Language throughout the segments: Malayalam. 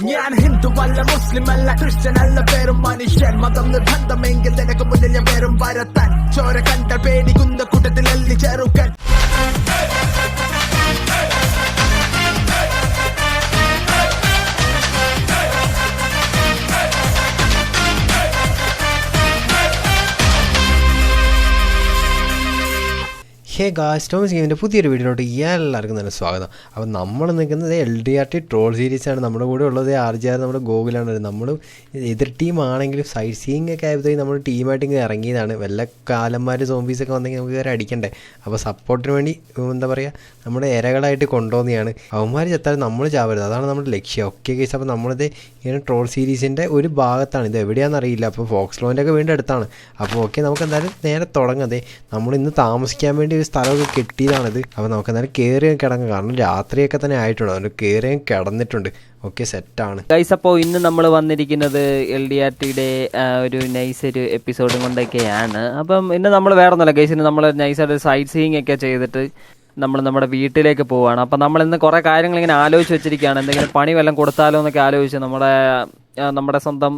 ഞാൻ ഹിന്ദുവല്ല, മുസ്ലിം അല്ല, ക്രിസ്ത്യൻ അല്ല, പേരും മനുഷ്യൻ. മതം നിർബന്ധമെങ്കിൽ നിനക്ക് മുന്നിൽ ഞാൻ പേരും വരത്താൻ. ചോര കണ്ട പേടിക്കുന്ന കൂട്ടത്തിലല്ലി ചെറുക്കൻ. ഹേ ഗായ്സ്, ടോമസ് ഗെയിമിൻ്റെ പുതിയൊരു വീഡിയോയിലോട്ട് എല്ലാവർക്കും തന്നെ സ്വാഗതം. അപ്പോൾ നമ്മൾ നിൽക്കുന്നത് LDRT ട്രോൾ സീരീസാണ്. നമ്മുടെ കൂടെ ഉള്ളത് RJR, നമ്മുടെ ഗോകുലാണ്. നമ്മൾ എതിർ ടീമാണെങ്കിലും സൈറ്റ് സീയിങ് ഒക്കെ ആയപ്പോഴത്തേക്കും നമ്മൾ ടീമായിട്ട് ഇങ്ങനെ ഇറങ്ങിയതാണ്. വല്ല കാലന്മാർ സോംബീസൊക്കെ വന്നെങ്കിൽ നമുക്ക് കയറി അടിക്കണ്ടേ. അപ്പോൾ സപ്പോർട്ടിന് വേണ്ടി എന്താ പറയുക, നമ്മുടെ ഇരകളായിട്ട് കൊണ്ടുപോകുന്നതാണ്. അവന്മാർ ചത്താലും നമ്മൾ ചാവരുത്, അതാണ് നമ്മുടെ ലക്ഷ്യം. ഓക്കെ ഗൈസ്, അപ്പോൾ നമ്മളിത് ഇങ്ങനെ ട്രോൾ സീരീസിൻ്റെ ഒരു ഭാഗത്താണ്. ഇത് എവിടെയാണെന്നറിയില്ല. അപ്പോൾ ഫോക്സ്ലോൻ്റെ ഒക്കെ വീണ്ടും അടുത്താണ്. അപ്പോൾ ഓക്കെ, നമുക്ക് എന്തായാലും നേരെ തുടങ്ങാതെ. നമ്മൾ ഇന്ന് താമസിക്കാൻ വേണ്ടി ഒരു സ്ഥലമൊക്കെ കെട്ടിയതാണിത്. അപ്പോൾ നമുക്ക് എന്തായാലും കയറി കിടങ്ങാം, കാരണം രാത്രിയൊക്കെ തന്നെ ആയിട്ടുണ്ട്. അതുകൊണ്ട് കയറി കിടന്നിട്ടുണ്ട്. ഓക്കെ, സെറ്റാണ് ഗൈസ്. അപ്പോൾ ഇന്ന് നമ്മൾ വന്നിരിക്കുന്നത് LDRTയുടെ ഒരു നൈസ് ഒരു എപ്പിസോഡും കൊണ്ടൊക്കെയാണ്. അപ്പം ഇന്ന് നമ്മൾ വേറെ ഒന്നുമല്ല ഗൈസ്, ഇന്ന് നമ്മൾ നൈസായിട്ട് സൈറ്റ് സീയിങ് ഒക്കെ ചെയ്തിട്ട് നമ്മൾ നമ്മുടെ വീട്ടിലേക്ക് പോവുകയാണ്. അപ്പം നമ്മൾ ഇന്ന് കുറേ കാര്യങ്ങൾ ഇങ്ങനെ ആലോചിച്ച് വെച്ചിരിക്കുകയാണ്. എന്തെങ്കിലും പണി വല്ലതും കൊടുത്താലോ എന്നൊക്കെ ആലോചിച്ച് നമ്മുടെ സ്വന്തം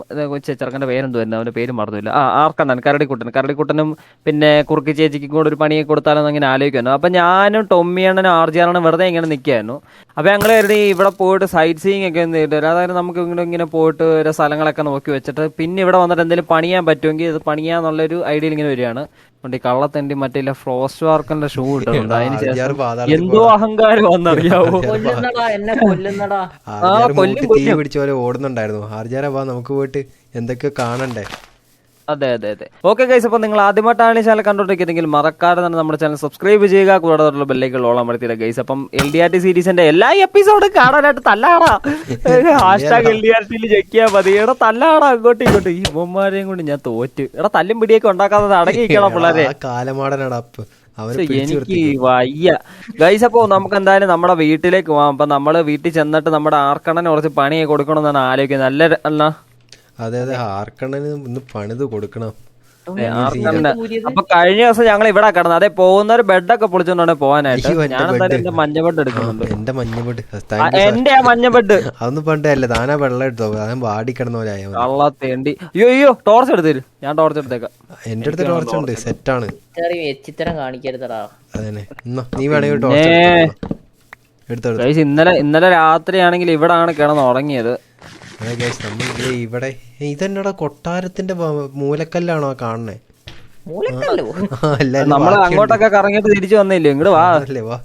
ചെറുക്കൻ്റെ പേരെന്ത് വരുന്നത്, അവൻ്റെ പേര് മറന്നില്ല. ആർക്കണ്ണൻ, കരടിക്കുട്ടനും പിന്നെ കുറുക്കി ചേച്ചിക്കും കൂടെ ഒരു പണിയൊക്കെ കൊടുത്താലോ എന്നിങ്ങനെ ആലോചിക്കുന്നു. അപ്പം ഞാനും ടൊമ്മിയണ്ണനും RJR വെറുതെ ഇങ്ങനെ നിൽക്കുകയായിരുന്നു. അപ്പോൾ ഞങ്ങൾ കരുതി ഇവിടെ പോയിട്ട് സൈറ്റ് സീയിങ് ഒക്കെ ഒന്ന് ചെയ്തിട്ട്, അതായത് നമുക്ക് ഇങ്ങനെ പോയിട്ട് ഓരോ സ്ഥലങ്ങളൊക്കെ നോക്കി വെച്ചിട്ട് പിന്നെ ഇവിടെ വന്നിട്ട് എന്തെങ്കിലും പണിയാൻ പറ്റുമെങ്കിൽ ഇത് പണിയാന്നുള്ളൊരു ഐഡിയയിൽ ഇങ്ങനെ വരികയാണ്. ഈ കള്ളത്തണ്ടി മറ്റേ ഫ്രോസ്റ്റ് വാർക്കറിന്റെ ഷൂ ഇട്ടിട്ടുണ്ട്. അതിന് ശേഷം എന്തോ അഹങ്കാരം വന്നറിയാവോ, തീ പിടിച്ച പോലെ ഓടുന്നുണ്ടായിരുന്നു. RJR, നമുക്ക് പോയിട്ട് എന്തൊക്കെ കാണണ്ടേ. അതെ. ഓക്കെ ഗൈസ്, അപ്പോൾ നിങ്ങൾ ആദ്യമായിട്ടാണ് ഈ ചാനൽ കണ്ടോണ്ടിരിക്കുന്നെങ്കിൽ മറക്കാതെ തന്നെ നമ്മുടെ ചാനൽ സബ്സ്ക്രൈബ് ചെയ്യുക, കൂടാതെ ബെല്ലൈക്കൺ ഓൾ അമർത്തിയിടുക ഗൈസ്. അപ്പം LDRT സീരീസിന്റെ എല്ലാ എപ്പിസോഡും കാണാനായിട്ട് തല്ലാടാ #LDRTയിൽ ചെക്കിയാൽ മതി. എടാ തല്ലാടാ അങ്ങോട്ടും ഇങ്ങോട്ടും. ഈ ഇവന്മാരെയും കൊണ്ട് ഞാൻ തോറ്റ്. എടാ തല്ലും പിടിയൊക്കെ ഉണ്ടാക്കാതെ അടങ്ങിയിരിക്കണം പിള്ളേരെ. എനിക്ക് വയ്യ ഗൈസ്. അപ്പോൾ നമുക്ക് എന്തായാലും നമ്മുടെ വീട്ടിലേക്ക് പോവാം. അപ്പൊ നമ്മള് വീട്ടിൽ ചെന്നിട്ട് നമ്മുടെ ആർക്കണ്ണന് കുറച്ച് പണിയൊക്കെ കൊടുക്കണമെന്നാണ് ആലോചിക്കുന്നത്. നല്ല അല്ല. അതെ, ആർക്കണ്ണന് ഒന്ന് പണിത് കൊടുക്കണം. അപ്പൊ കഴിഞ്ഞ ദിവസം ഞങ്ങൾ ഇവിടെ കിടന്നു. അതെ, പോകുന്ന ഒരു ബെഡൊക്കെ പൊളിച്ചോണ്ടാണ് പോകാനായിട്ട്. ഞാൻ എന്തായാലും എന്റെ മഞ്ഞ ബെഡ് എടുക്കുന്നുണ്ട്. എന്റെ മഞ്ഞ ബെഡ് അതൊന്നും പണ്ടല്ലേ, താനാ വെള്ളം എടുത്തോ, ഞാൻ വാടി കിടന്ന പോലെ ആയോ. കള്ളത്തേണ്ടി. അയ്യോ ടോർച്ച് എടുത്തരും, ഞാൻ ടോർച്ച് എടുത്തേക്കാം. എന്റെ അടുത്ത് ടോർച്ച് ഉണ്ട്, സെറ്റാണ്. അതെ, നീ വേണമെങ്കിൽ ടോർച്ച്. ഇന്നലെ രാത്രിയാണെങ്കിൽ ഇവിടെ ആണ് കിടന്ന് ഉറങ്ങിയത്. നമ്മൾ ഇവിടെ ഇതെന്നടാ കൊട്ടാരത്തിന്റെ മൂലക്കല്ലാണോ കാണണേ? നമ്മള് അങ്ങോട്ടൊക്കെ കറങ്ങിട്ട് തിരിച്ചു വന്നില്ലേ, ഇങ്ങോട്ട് വാ.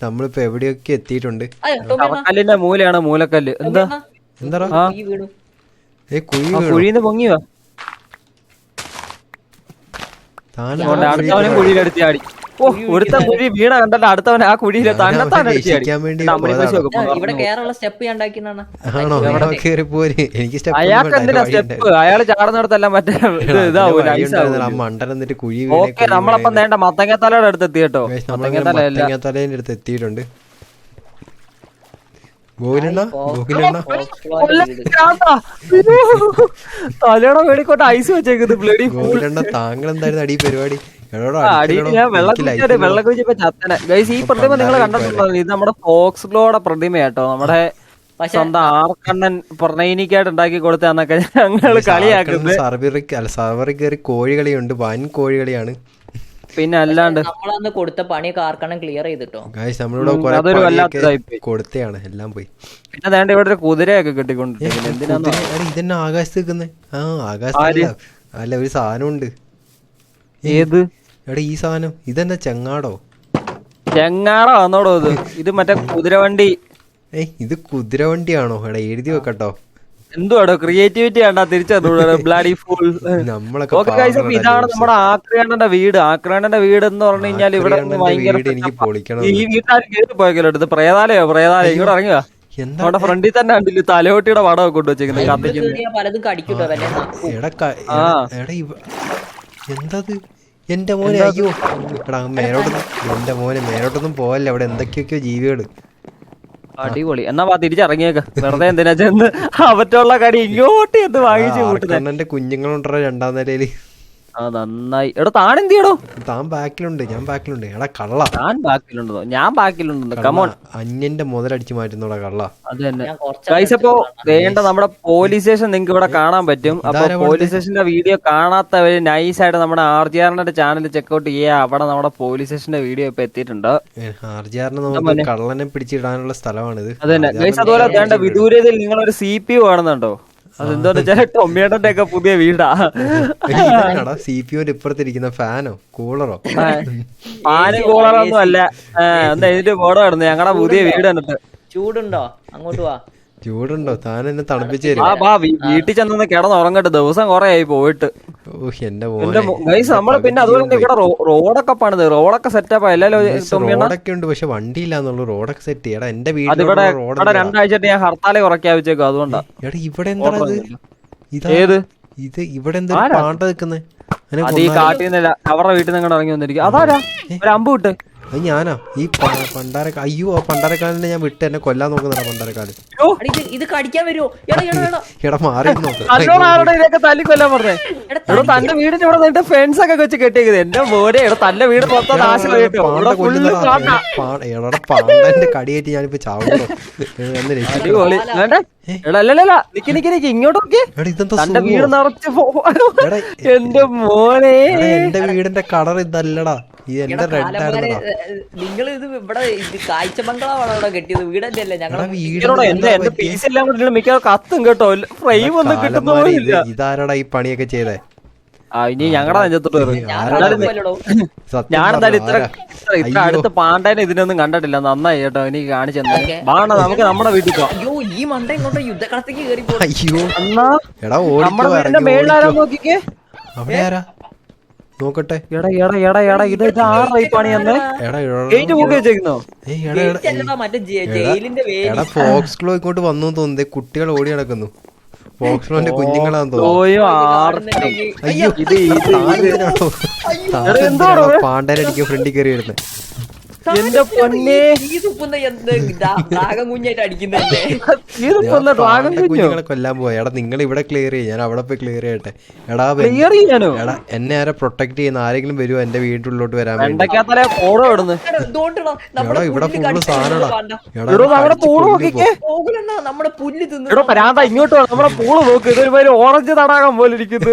നമ്മളിപ്പോ എവിടെയൊക്കെ എത്തിയിട്ടുണ്ട്. കല്ലിന്റെ മൂലയാണ് മൂലക്കല്ല്. എന്താ കുഴിന്ന് പൊങ്ങി വാ. അടുത്തവനും കുഴിയിലെടുത്തി ആടി. ഒരുത്ത കുഴി വീണ കണ്ടല്ലോ, അടുത്തവൻ ആ കുഴിയിലെ തന്നെത്താൻ അയാൾക്ക് എന്തിനാ സ്റ്റെപ്പ്? അയാള് ചാടുന്നിടത്തെല്ലാം മറ്റേ ഓക്കെ. നമ്മളപ്പം വേണ്ട മത്തങ്ങത്തലയുടെ അടുത്ത് എത്തി കേട്ടോ. മത്തങ്ങത്തലേന്റെ അടുത്ത് എത്തിയിട്ടുണ്ട്. തലയുടെ മേടിക്കോട്ടെ ഐസ് വെച്ചേക്കുന്നത്. താങ്കൾ എന്തായിരുന്നു അടി പരിപാടി? വെള്ളം കുഴിച്ചപ്പോ ചത്തന ഗൈസ്. ഈ പ്രതിമ നിങ്ങൾ കണ്ടിട്ടുണ്ടോ? ഇത് നമ്മുടെ ഫോക്സ്ലോയുടെ പ്രതിമയാട്ടോ. നമ്മുടെ സ്വന്തം ആർക്കണ്ണൻ പ്രണയിനിക്കായിട്ട് ഉണ്ടാക്കി കൊടുത്താന്നൊക്കെ ഞങ്ങള് കളിയാക്കുന്നത്. സർവറിൽ കയറി കോഴികളിയുണ്ട്, വൻ കോഴികളിയാണ്. പിന്നെ അല്ലാണ്ട് നമ്മളന്ന് കൊടുത്ത പണി കാർക്കണം ക്ലിയർ ചെയ്തിട്ടോ. അതൊരു വല്ലാത്തതായി കൊടുത്തയാണ്, എല്ലാം പോയി. പിന്നെ വേണ്ട ഇവിടെ ഒരു കുതിരയൊക്കെ കെട്ടിക്കൊണ്ടിരിക്കുന്നത്. എന്തിനാ ഇതന്നെ ആകാശത്ത് നിൽക്കുന്നേ? ആകാശത്ത് അല്ല, ഒരു സാധനം ഉണ്ട്. ഏത് എടാ ഈ സാധനം? ഇതെന്താ ചെങ്ങാടോ വന്നോടോ? ഇത് മറ്റേ കുതിരവണ്ടി. ഇത് കുതിരവണ്ടിയാണോ? എടാ എഴുതി വെക്കട്ടോ. എന്തുവാടോ ക്രിയേറ്റിവിറ്റി ആണ്ടാ തിരിച്ചു ഫുൾ. ഇതാണ് നമ്മുടെ ആക്രേണന്റെ വീട്. ആക്രേണന്റെ വീട് എന്ന് പറഞ്ഞു കഴിഞ്ഞാൽ ഇവിടെ ഈ വീട്ടാരും കേട്ട് പോയല്ലോ. എടുത്ത് പ്രേതാലയോ ഇവിടെ ഇറങ്ങുക. നമ്മുടെ ഫ്രണ്ടിൽ തന്നെ ഉണ്ടല്ലോ തലയോട്ടിയുടെ വടമൊക്കെ കൊണ്ടുവച്ചേക്കുന്നത്. എന്തത്? എന്റെ മോനെ, അയ്യോ എടാ മേലോട്ടൊന്നും പോവല്ലേ, അവിടെ എന്തൊക്കെയൊക്കെയോ ജീവികള്. അടിപൊളി. എന്നാ തിരിച്ചിറങ്ങിയേക്ക, വെറുതെ എന്തിനാ ചെന്ന് അവറ്റുള്ള കടി ഇങ്ങോട്ട് എന്ന് വാങ്ങിച്ചു കൂട്ടുന്നത്. കുഞ്ഞുങ്ങളുണ്ടോ രണ്ടാം നിലയില്? ആ നന്നായി. എടാ താൻ എന്ത് ചെയ്യടോ? താൻ ബാക്കിലുണ്ട്, ഞാൻ ബാക്കിലുണ്ട്. എടാ കള്ള, താൻ ബാക്കിലുണ്ടോ? ഞാൻ ബാക്കിലുണ്ടോ? കമോൺ. അന്യന്റെ മുതലടിച്ച് മാറ്റുന്നോടാ കള്ള. അത് തന്നെ ഗൈസ്. അപ്പോ വേണ്ട നമ്മുടെ പോലീസ് സ്റ്റേഷൻ നിങ്ങൾക്ക് ഇവിടെ കാണാൻ പറ്റും. അപ്പൊ പോലീസ് സ്റ്റേഷന്റെ വീഡിയോ കാണാത്തവര് നൈസായിട്ട് നമ്മുടെ RJR ചാനൽ ചെക്കൗട്ട് ചെയ്യുക. അവിടെ നമ്മുടെ പോലീസ് സ്റ്റേഷന്റെ വീഡിയോ ഇപ്പൊ എത്തിയിട്ടുണ്ട്. RJR നമുക്ക് കള്ളനെ പിടിച്ചിടാനുള്ള സ്ഥലമാണിത്. അത് തന്നെ ഗൈസ്. അതുപോലെ വേണ്ട വിദൂരതയിൽ നിങ്ങളൊരു CPU കാണുന്നുണ്ടോ? അതെന്താന്ന് വെച്ചാൽ ടൊമ്മിയേട്ടന്റെ ഒക്കെ പുതിയ വീടാ. CPU ഇപ്പുറത്തിരിക്കുന്ന ഫാനോ കൂളറോ? ഫാനും കൂളറൊന്നും അല്ല. എന്താ ഇതിന്റെ ബോർഡ് കിടന്നു ഞങ്ങളുടെ പുതിയ വീട് കണ്ടിട്ട്. ചൂടുണ്ടോ? അങ്ങോട്ട് വാ. ചൂടുണ്ടോ? താൻ എന്നെ തണുപ്പിച്ചു വീട്ടിൽ ചെന്ന് കിടന്നുറങ്ങട്ടെ. ദിവസം കൊറേ ആയി പോയിട്ട്. ഗൈസ് നമ്മള് പിന്നെ അതുപോലെ തന്നെ ഇവിടെ റോഡൊക്കെ പണിത്, റോഡൊക്കെ സെറ്റപ്പ് റോഡൊക്കെ ഉണ്ട്. പക്ഷെ വണ്ടി ഇല്ലാന്നുള്ളൂ. റോഡൊക്കെ സെറ്റ് ചെയ്യടാ. എന്റെ വീട് ഇവിടെ 2 ആഴ്ച ഞാൻ ഹർത്താലേ പ്രഖ്യാപിച്ചേക്കും. അതുകൊണ്ടാ. എടാ ഇവിടെ എന്താ ഏത് ഇത്? ഇവിടെ എന്താ പാണ്ട നിൽക്കുന്നത്? അത് ഈ കാട്ടിൽ നിന്ന് അവരുടെ വീട്ടിൽ നിന്ന് ഇറങ്ങി വന്നിരിക്കും. അതാരാ ഒരു അമ്പ് വിട്ട്? അത് ഞാനാ. ഈ പണ്ടാരക്കാ. അയ്യോ ആ പണ്ടാരക്കാലിനെ ഞാൻ വിട്ട് എന്നെ കൊല്ലാൻ നോക്കുന്നുണ്ടാ പണ്ടാരക്കാല്. ഇത് കടിക്കാൻ വരുമോ? എടാ മാറി നോക്ക്. ആരുടെ ഇതൊക്കെ തല്ലി കൊല്ലാൻ പറഞ്ഞേ? എടോ തന്റെ വീടിന്റെ ഇവിടെ നിന്നിട്ട് ഫെൻസ് ഒക്കെ വെച്ച് കെട്ടിയത്. എന്റെ മോനെ തന്റെ വീട് മൊത്തം നാശമായി കേട്ടോ. എടാ പാണ്ടന്റെ കടിയേറ്റ് ഞാനിപ്പോ ചാവുണ്ടോ? അടിപൊളി. വേണ്ടേ? എടാ അല്ലല്ല നിക്ക് നിക്ക് നിക്ക് ഇങ്ങോട്ട് നോക്കി. തന്റെ വീട് നിറച്ച് എന്റെ മോനെ. എന്റെ വീടിന്റെ കളർ ഇതല്ലടാ, എന്റെ റെഡ് ആയിരുന്നടാ. നിങ്ങൾ ഇത് ഇവിടെ കാഴ്ച ബംഗ്ലാവാണ് ഇവിടെ കെട്ടിയത്, വീടല്ലേ അല്ലേ? എന്റെ പീസ് എല്ലാം കൂടി മിക്ക കത്തും കേട്ടോ. ഫ്രെയിം ഒന്നും കിട്ടുന്നില്ല. ഇതാരടാ ഈ പണിയൊക്കെ ചെയ്തേ? ഇനി ഞങ്ങളുടെ നെഞ്ചത്തോട്ട് ഞാനെന്തായാലും ഇത്ര അടുത്ത് പാണ്ടേനെ ഇതിനൊന്നും കണ്ടിട്ടില്ല. നന്നായി കേട്ടോ. എനിക്ക് കാണിച്ചു തന്നെ. വാണ നമുക്ക് നമ്മുടെ വീട്ടിൽ പോവാം. അയ്യോ ഈ മണ്ട ഇങ്ങോട്ട് യുദ്ധക്കളത്തേക്ക് കയറി. അയ്യോ നമ്മുടെ വീടിന്റെ മേളിലാരോ നോക്കിക്കേ. അവിടെ ആരാ നോക്കട്ടെ. എടാ എടാ എടാ എടാ ഇത് ആരുടെ ഈ പണി തന്നെ? ഗേറ്റ് പൂട്ടി വെച്ചേക്കുന്നോ? എടാ ഫോക്സ് ക്ലോ ഇങ്ങോട്ട് വന്നു തോന്നുന്നേ. കുട്ടികൾ ഓടി നടക്കുന്നു. ഫോക്സ്ലോന്റെ കുഞ്ഞുങ്ങളാന്ന് തോന്നുന്നു. പാണ്ടനടിക്കാൻ ഫ്രണ്ടിൽ കയറി വരുന്നത്. എന്റെ പൊന്നേ കുഞ്ഞുങ്ങളെ കൊല്ലാൻ പോയ. എടാ നിങ്ങൾ ഇവിടെ ക്ലിയർ ചെയ്യ, ഞാൻ അവിടെ പോയി ക്ലിയർ ചെയ്യട്ടെ. എടാ എന്നെ ആരെ പ്രൊട്ടക്ട് ചെയ്യുന്ന ആരെങ്കിലും വരുമോ എന്റെ വീട്ടിലുള്ളോട്ട് വരാൻ വേണ്ടി? എടാ ഇവിടെ ഫുള്ള് സാധനടാ. ഇങ്ങോട്ട് നമ്മുടെ പൂള് നോക്ക്. ഇതൊരു ഓറഞ്ച് തടാകം പോലെ ഇരിക്കുന്നു.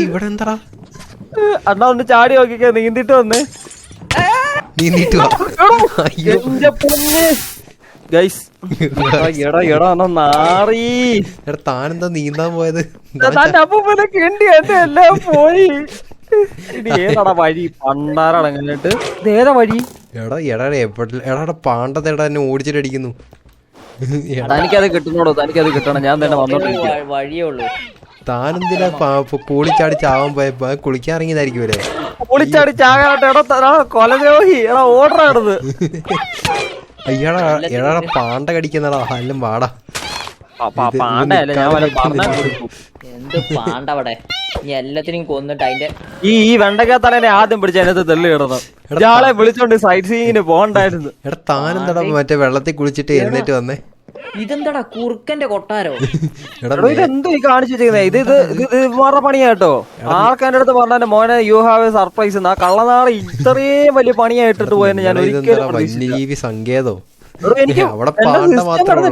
ഇവിടെ എന്താ അണ്ണാ ഒന്ന് ചാടി നോക്കിക്കോ. നീന്തിട്ട് വന്ന് താനെന്താ നീന്താൻ പോയത്? എല്ലാം പോയി. ഏതാടാ വഴി? പണ്ടാരടങ്ങിട്ട് ഇതേതാ വഴി? എടാ പാണ്ടത്തേടാ എന്നെ ഓടിച്ചിട്ടടിക്കുന്നു. തനിക്കത് കിട്ടുന്നോടോ? തനിക്കത് കിട്ടണം. ഞാൻ തന്നെ വന്നോണ്ടിരിക്കും. വഴിയേ ഉള്ളൂ. താനെന്തിനാ പൂളിച്ചാടി ചാവാൻ പോയപ്പോ കുളിക്കാൻ ഇറങ്ങിയതായിരിക്കും ഇവരെ. പൂളിച്ചാടി ചാകാട്ടെ. എടാ കൊലദ്രോഹി. എടാ ഓർഡർ ആടുന്നത്. അയ്യടാ എടാ പാണ്ട കടിക്കുന്നടാ. എല്ലാം പാടാ. പാണ്ടല്ല ഞാൻ എന്ത് പാണ്ടവിടെ? നീ എല്ലാത്തിനും കൊന്നിട്ട് അതിന്റെ ഈ വെണ്ടക്കാത്തലനെ ആദ്യം പിടിച്ച് അതിനകത്ത് തെള്ളി കിടന്നു. ഇയാളെ വിളിച്ചോണ്ട് സൈറ്റ് സീയിങ്ങിന് പോകണ്ടായിരുന്നു. എടാ താനെന്താടാ മറ്റേ വെള്ളത്തിൽ കുളിച്ചിട്ട് എഴുന്നേറ്റ് വന്നേ? ഇതെന്താടാ കുറുക്കന്റെ കൊട്ടാരോ? ഇതെന്തോ ഈ കാണിച്ചു വെച്ചേക്കുന്നേ? ഇത് വേറെ പണിയാട്ടോ. ആൾക്കാരുടെ അടുത്ത് പറഞ്ഞ മോനെ യു ഹാവ് എ സർപ്രൈസ്. ആ കള്ളനാളെ ഇത്രയും വലിയ പണിയായിട്ടിട്ട് പോയെന്ന് ഞാൻ ഒരിക്കലും സങ്കേതോ. എനിക്ക്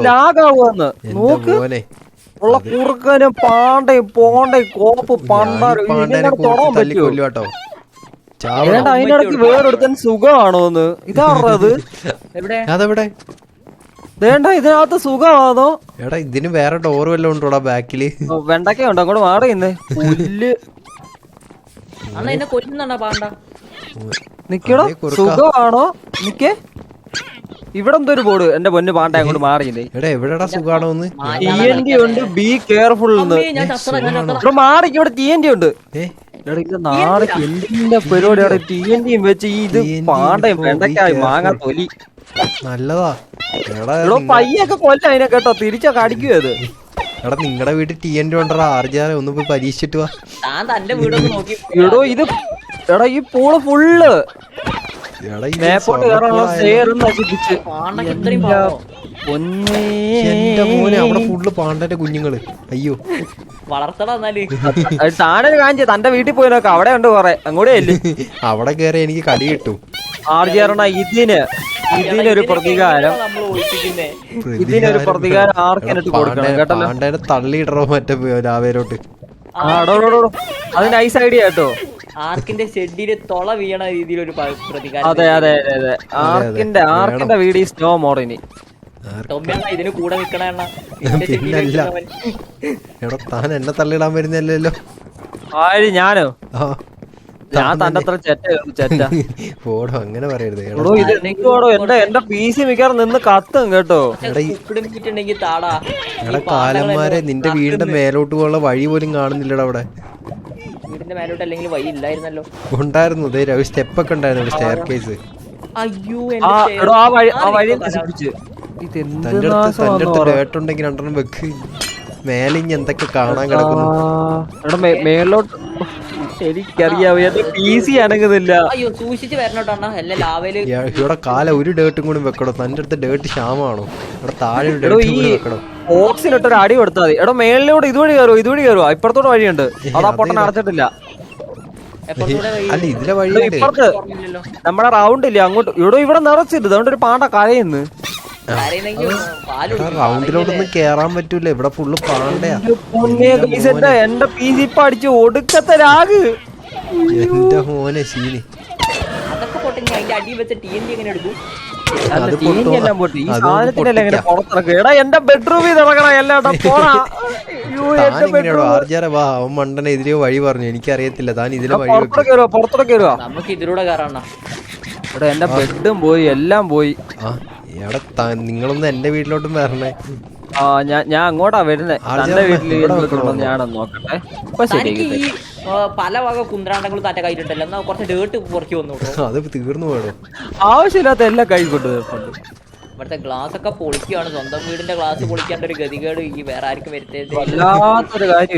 ലാഗാവുമെന്ന് നോക്ക്. ഉള്ള കുറുക്കനും പാണ്ടയും പോണ്ടയും കോപ്പ് പണ്ടാരും തൊടാൻ പറ്റുമോ? അതിനിടയ്ക്ക് വേറൊരുത്തൻ സുഖമാണോന്ന്. ഇതാറത് അതെവിടെ? ദേണ്ട ഇതിനകത്ത് സുഖമാണോ? എടാ ഇതിന് വേറെ ഡോർ വല്ലതും ഉണ്ടോടാ ബാക്കില്? വെണ്ടക്ക ഉണ്ടോ? അങ്ങോട്ട് മാറിയുന്നേ. പുല്ല് നിക്കടോ. സുഖമാണോ? നിക്കേ. ഇവിടെ എന്തോ ഒരു ബോർഡ്. എന്റെ പൊന്ന് പാണ്ട അങ്ങോട്ട് മാറിയില്ലേ. എടാ എവിടെടാ സുഖാണോന്ന്? TNT ഉണ്ട്. Be careful. ഇവിടെ മാറിക്ക്. ഇവിടെ TNT ഉണ്ട്. നാളെ എന്തിന്റെ പരിപാടിയാണ്? TNTയും വെച്ച് ഇത് പാണ്ടയും വെണ്ടക്കായി മാങ്ങാ തൊലി നല്ലതാ. പയ്യൊക്കെ കൊല്ല അതിനെ കേട്ടോ. തിരിച്ചൊക്കെ അടിക്കുവത്. എടാ നിങ്ങളുടെ വീട്ടിൽ TNT ഉണ്ടോ? RJR ഒന്ന് പോയി പരീക്ഷിച്ചിട്ട് വാ. തന്റെ വീടൊന്ന് നോക്കി. എടോ ഇത് എടാ ഈ പൂള് ഫുള്ള് എടാ ഇത് മേപ്പോട്ട് കയറാനുള്ള സ്വർഗ്ഗപ്പൂറായാലോ? സ്റ്റെയറും നശിപ്പിച്ച്. പാണ്ടൊക്കെ ഇത്രയും എന്റെ പാവോ? പൊന്നേ. എന്റെ മോനെ അവിടെ ഫുള്ള് പാണ്ടന്റെ കുഞ്ഞുങ്ങള്. അയ്യോ വളർത്തണം എന്നാല്. അത് താനൊരു കാഞ്ചി തന്റെ വീട്ടിൽ പോയി നോക്കാം, അവിടെ ഉണ്ട് കൊറേ. അങ്ങോട്ടേ അല്ലേ അവിടെ കയറി എനിക്ക് കടി കിട്ടും. ആർജിയാറണ ഇതിനൊരു പ്രതികാരം, നമ്മൾ ഒഴിപ്പിക്കുന്നേ. ഇതിനൊരു പ്രതികാരം ആർക്കിനിട്ട് കൊടുക്കണം കേട്ടല്ലോ. പാണ്ടേനെ തള്ളിയിടറോ മറ്റേ ലാവേലോട്ട്. അത് നൈസ് ഐഡിയ കേട്ടോ. ആർക്കിന്റെ ഷെഡില് തൊള വീണ രീതിയിലൊരു പ്രതികാരം. അതെ അതെ അതെ അതെ. ആർക്കിന്റെ വീട് ഈ സ്നോ മോറിനി. ടൊമ്മിയണ്ണ ഇതിന് കൂടെ നിക്കണ എണ്ണ. പിന്നല്ല എടാ താൻ എന്നെ തള്ളിയിടാൻ വരുന്നല്ലോ. ആര് ഞാനോ? ആ ഞാൻ തന്റെ അത്ര ചെറ്റ ഓടോ അങ്ങനെ പറയരുത്. എടോ ഇത് നിക്കോടോ, എന്റെ PC മിക്കവാറും നിന്ന് കത്തും കേട്ടോ. ഉപ്പിടുന്നിട്ടുണ്ടെങ്കിൽ താടാ. എടാ കാലന്മാരെ നിന്റെ വീടിന്റെ മേലോട്ട് പോകാനുള്ള വഴി പോലും കാണുന്നില്ലടാ അവിടെ. വീടിന്റെ മേലോട്ട് അല്ലെങ്കിൽ വഴി ഇല്ലായിരുന്നല്ലോ. ഉണ്ടായിരുന്നു സ്റ്റെപ്പൊക്കെ ഉണ്ടായിരുന്നു, സ്റ്റെയർ കേസ്. അയ്യോ എടോ ആ വഴി നശിപ്പിച്ച്. തന്റെ അടുത്ത് ഡേട്ടുണ്ടെങ്കിൽ രണ്ടെണ്ണം വെക്ക്. മേലെ ഇനി എന്തൊക്കെ കാണാൻ കിടക്കുന്നു. എടാ മേലോട്ട് എനിക്കറിയാം, എന്റെ PC അനങ്ങുന്നില്ല. അയ്യോ സൂക്ഷിച്ച് വരണോട്ടാ. അല്ല ലാവയില് ഇവിടെ കാല ഒരു ഡേട്ടും കൂടി വെക്കണോ? തന്റെ അടുത്ത് ഡേട്ട് ക്ഷാമാണോ? ഇവിടെ താഴെ ഒരു എടോ ഡേട്ടും ഈ കൂടി വെക്കണോ? ബോക്സിലിട്ടൊരു അടി കൊടുത്താൽ മതി. എടോ മേളിലൂടെ ഇതുവഴി കയറുവോ? ഇപ്പുറത്തോടെ വഴിയുണ്ട്, അതാ പൊട്ടൻ അടച്ചിട്ടില്ല. അല്ല ഇതിലെ വഴിയുണ്ട്. ഇപ്പുറത്ത് നമ്മുടെ റൗണ്ട് ഇല്ലേ അങ്ങോട്ട്. ഇവിടെ നിറച്ചിട്ട് അതുകൊണ്ട് ഒരു പാണ്ട കരയുന്നു. റൗണ്ടിലോട്ടൊന്നും കേറാൻ പറ്റൂല, ഇവിടെ ഫുള്ള് പാണ്ടയാ. എന്റെ PC ഇപ്പൊ അടിച്ചു ഒടുക്കത്തെ രാഗ്. എന്റെ മോനെ ശീനി. അതൊക്കെ പൊട്ടെങ്കിൽ അതിന്റെ അടി വെച്ച TNT എങ്ങനെ എടുക്കും? എടാ എന്റെ ബെഡ്റൂമിൽ നടക്കണ എല്ലാട്ടാ പോടാ. വാ അവൻ മണ്ടനെ എതിരെയോ വഴി പറഞ്ഞു, എനിക്കറിയത്തില്ല. താൻ ഇതിലെ വഴി പുറത്തോടെ കയറുവാ. നമുക്ക് ഇതിലൂടെ കയറാണ. എടാ എന്റെ ബെഡും പോയി, എല്ലാം പോയി. എടാ നിങ്ങളൊന്ന് എന്റെ വീട്ടിലോട്ടും വരണേ. ആ ഞാൻ അങ്ങോട്ടാ വരുന്നേ. തന്റെ വീട്ടിൽ ഞാനൊന്ന് നോക്കട്ടെ. ഇപ്പൊ ശരി. ഈ പല വക കുന്ത്രാണ്ടങ്ങളും തന്റെ കയ്യിലുണ്ടല്ലോ, എന്നാ കുറച്ച് ഡേട്ട് പുറക്കി വന്നു. അത് തീർന്നു പോയോ? ആവശ്യമില്ലാത്ത എല്ലാം കൈ കൊണ്ട് തീർപ്പുണ്ട്. ഇവിടുത്തെ ഗ്ലാസ് ഒക്കെ പൊളിക്കുകയാണ്. സ്വന്തം വീടിന്റെ ഗ്ലാസ് പൊളിക്കേണ്ട ഒരു ഗതികേട് ഈ വേറെ ആർക്കും വരുത്തരുത്. വല്ലാത്തൊരു കാര്യം.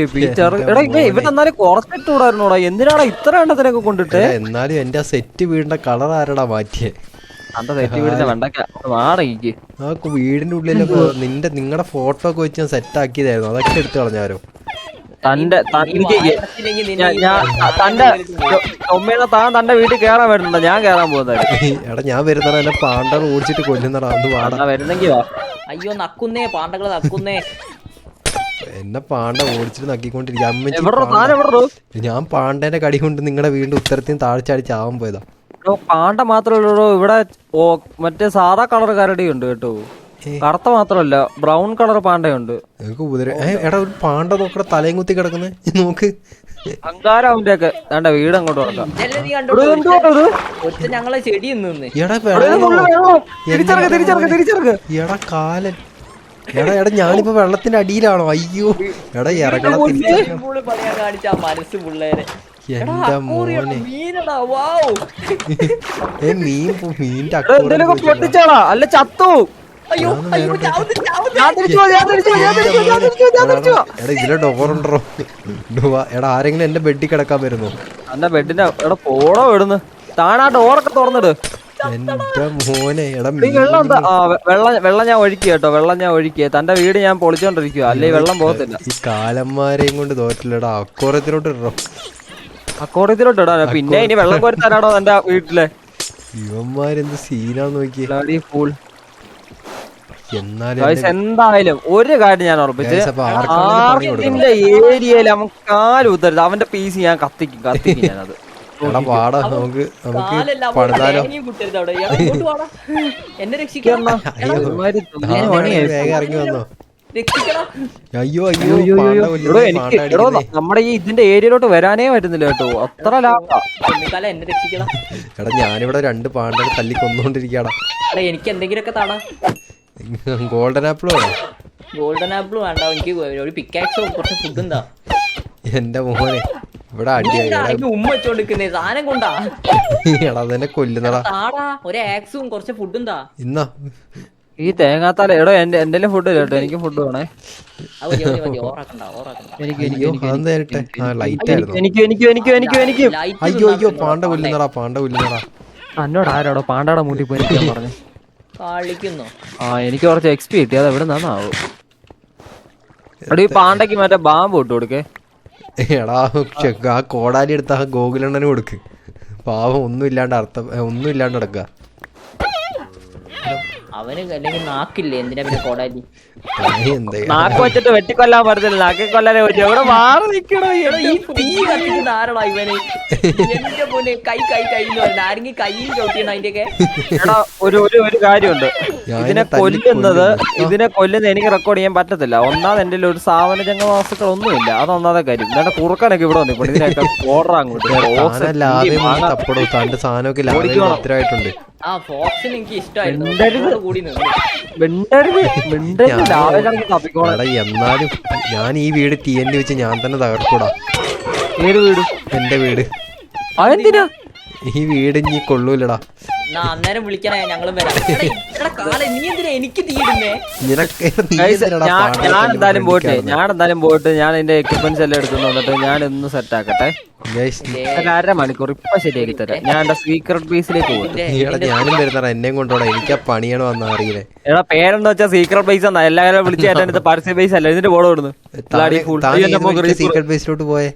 എടാ ഇവിടെ എന്നാലും കുറച്ചിട്ടൂടായിരുന്നോടാ. എന്തിനാടാ ഇത്ര എണ്ണത്തിനൊക്കെ കൊണ്ടിട്ട്? എന്നാലും എന്റെ ആ സെറ്റ് വീടിന്റെ കളർ ആരടാ മാറ്റിയേ? അന്റെ സെറ്റ് വീടിന്റെ വെണ്ടക്ക മാറിക്ക്. ആ വീടിന്റെ ഉള്ളിലൊക്കെ നിങ്ങളുടെ ഫോട്ടോ ഒക്കെ വെച്ച് ഞാൻ സെറ്റ് ആക്കിയതായിരുന്നു, അതൊക്കെ എടുത്തു കളഞ്ഞാരോ? തന്റെ ഒമ്മേനെ തന്റെ വീട്ടിൽ കേറാൻ വരുന്നുണ്ടോ? ഞാൻ കേറാൻ പോകുന്നത്. എടാ ഞാൻ വരുന്നടാ, എന്നെ പാണ്ടകൾ ഓടിച്ചിട്ട് കൊല്ലുന്നടാ. അത് വാടാ വരുന്നെങ്കി വാ. അയ്യോ നക്കുന്നേ, പാണ്ടകള് നക്കുന്നേ. എന്നെ പാണ്ട ഓടിച്ചിട്ട് നക്കിക്കൊണ്ടിരിക്കുക. ഞാൻ പാണ്ടേന്റെ കടി കൊണ്ട് നിങ്ങളുടെ വീടിന്റെ ഉത്തരത്തിന് താഴ്ചാടി ചാവാൻ പോയതാ. പാണ്ട മാത്രമല്ലോ ഇവിടെ, മറ്റേ സാധാ കളർ കരടിയുണ്ട് കേട്ടോ. കറുത്ത മാത്രമല്ല ബ്രൗൺ കളർ പാണ്ടയുണ്ട്. എടാ ഒരു പാണ്ട നോക്കട തലയും കുത്തി കിടക്കുന്നേ നോക്ക്. അങ്കാരം അവന്റെ ഒക്കെ വേണ്ട വീട് അങ്ങോട്ട് വെക്കാം. ഞങ്ങളെ ചെടി എടാ കാലൻ. എടാ ഞാനിപ്പോ വെള്ളത്തിന്റെ അടിയിലാണോ? അയ്യോ എടാ ഇറങ്ങണ കാണിച്ച മനസ്സ് പിള്ളേരെ. എന്റെ മോനെ മീൻ്റെ പൊട്ടിച്ചാടാ അല്ല ചത്തു. എടാ ഇതിലെ ഡോറുണ്ടോ? എടാ ആരെങ്കിലും എന്റെ ബെഡിൽ കിടക്കാൻ വരുന്നു? എന്റെ ബെഡിന്റെ എടാ പോടോ ഇടുന്നു. താനാ ഡോറൊക്കെ തുറന്നിട്. എന്റെ മോനെ എടാ വെള്ളം ഞാൻ ഒഴുക്കി കേട്ടോ. വെള്ളം ഞാൻ ഒഴുക്കിയ തന്റെ വീട് ഞാൻ പൊളിച്ചോണ്ടിരിക്കുക, അല്ലെ വെള്ളം പോകത്തില്ല. ഈ കാലന്മാരെയും കൊണ്ട് തോറ്റില്ലടാ. അക്കോറത്തിലോട്ട് ഇടോ. അക്കോറത്തിലോട്ട് ഇടാ. പിന്നെ ഇനി വെള്ളം കോരി തരാടോ എന്റെ വീട്ടിലെ. ഇവന്മാരെന്ത് സീനാന്ന് നോക്കിയേ. എന്തായാലും ഒരു കാര്യം ഞാൻ ഉറപ്പിച്ച്, ആർക്കിന്റെ ഏരിയയിൽ അവൻ കാലുത്തരുത്. അവന്റെ PC ഞാൻ കത്തിക്കും ഞാനത്. നമുക്ക് പണിതാലോ. എന്നെ രക്ഷിക്കണം. വേഗം ഇറങ്ങി വന്നോ. അയ്യോ എടോ നമ്മുടെ ഈ ഇതിന്റെ ഏരിയയിലോട്ട് വരാനേ പറ്റുന്നില്ല കേട്ടോ. അത്ര ലാഭം. എന്നെ രക്ഷിക്കണം. എടാ ഞാനിവിടെ 2 പാണ്ടകൾ തല്ലി കൊന്നുകൊണ്ടിരിക്കടാ. എനിക്ക് എന്തെങ്കിലുമൊക്കെ താടാ. ഗോൾഡൻ ആപ്പിളോ? ഗോൾഡൻ ആപ്പിൾ വേണ്ട, എനിക്ക് ഒരു പിക്കാക്സോ കുറച്ച് ഫുഡ് എന്താ. എന്റെ മോനെ ഇവിടെ അടിയായി ഉമ്മ വെച്ചോണ്ടിരിക്കുന്നേ സാധനം കൊണ്ടാ. എടാ തന്നെ കൊല്ലുന്നടാ. താടാ ഒരു ആക്സും കുറച്ച് ഫുഡ് എന്താ. ഇന്നാ ഈ തേങ്ങാത്താല എടോ എന്റെ ഫുഡ് കേട്ടോ. എനിക്ക് ഫുഡ് വേണേ. ലൈറ്റ് ആയിരുന്നു. എനിക്ക് അയ്യോ പാണ്ട കൊല്ലുന്നടാ. എന്നോട് ആരോടോ പാണ്ടാടെ മൂട്ടി പോയി നിൽക്കാൻ പറഞ്ഞു. കളിക്കുന്നോ? എനിക്ക് കുറച്ച് എക്സ്പി കിട്ടി. അത് എവിടെ നിന്നാവും? എടീ പാണ്ടയ്ക്ക് മറ്റേ ബാമ്പ് ഇട്ട് കൊടുക്കേ. എടാ ആ കോടാലി എടുത്ത ആ ഗോകുലണ്ണന് കൊടുക്ക്. പാവം ഒന്നും ഇല്ലാണ്ട് നടക്കുക. അവന് അല്ലെങ്കിൽ നാക്കില്ലേ? എന്തിനാ പിന്നെ കോടാലി? നാക്ക് വെച്ചിട്ട് വെട്ടിക്കൊല്ലാൻ പറ്റത്തില്ല. നാക്കി കൊല്ലാനേ പറ്റും. എവിടെ മാറി നിൽക്കണോ? ഈ തീ കത്തിക്കുന്ന ആരടാ ഇവന്? എന്റെ പോലെ കൈ എന്ന് പറഞ്ഞ ആരെങ്കിലും കൈയും ചവിട്ടിയാണ് അതിന്റെയൊക്കെ. എടാ ഒരു കാര്യമുണ്ട്. ഇതിനെ കൊല്ലുന്ന എനിക്ക് റെക്കോർഡ് ചെയ്യാൻ പറ്റത്തില്ല. ഒന്നാമത് എന്റെ ഒരു സാവനജംഗ വസ്തുക്കൾ ഒന്നുമില്ല. അതൊന്നാമത്തെ കാര്യം. എന്നിട്ട് കുറുക്കാനൊക്കെ ഇവിടെ വന്നിട്ടുണ്ട്. ഇതിനൊക്കെ ഓർഡർ അങ്ങോട്ട് ായിട്ടുണ്ട്. ആ ഫോക്സിന് എനിക്ക് ഇഷ്ടമായിരുന്നു. എന്നാലും ഞാൻ ഈ വീട് TNT വെച്ച് ഞാൻ തന്നെ തകർക്കൂടാ. ഏത് വീട്? എന്റെ വീട്. അതെന്തിനാ? ഈ വീട് ഇനി കൊള്ളൂലടാ. അന്നേരം വിളിക്കണേ, ഞങ്ങളും വരാം. നീ എന്തിനാ എനിക്ക് തീരുന്നേ? ഞാൻ എന്തായാലും പോയിട്ട് ഞാൻ എന്റെ എക്യുപ്മെന്റ്സ് എല്ലാം എടുത്തു വന്നിട്ട് ഞാൻ ഒന്ന് സെറ്റ് ആക്കട്ടെ. 1.5 മണിക്കൂർ ഇപ്പൊ ശരിയാക്കി തരാം. ഞാൻ എന്റെ സീക്രട്ട് ബേസിലേക്ക് പോകും. ഞാനും വരുന്ന എന്നെയും കൊണ്ടോടാ. എനിക്ക് ആ പണിയാണ് വന്ന അറിയില്ലേ. എടാ പേരെന്ന് വെച്ചാൽ സീക്രട്ട് ബേസ് എന്നാ. എല്ലാവരും വിളിച്ചേറ്റ പരസ്യ ബേസ് അല്ല. ഇതിന്റെ ബോർഡ് കൊടുന്നു. സീക്രട്ട് ബേസിലോട്ട് പോയേ.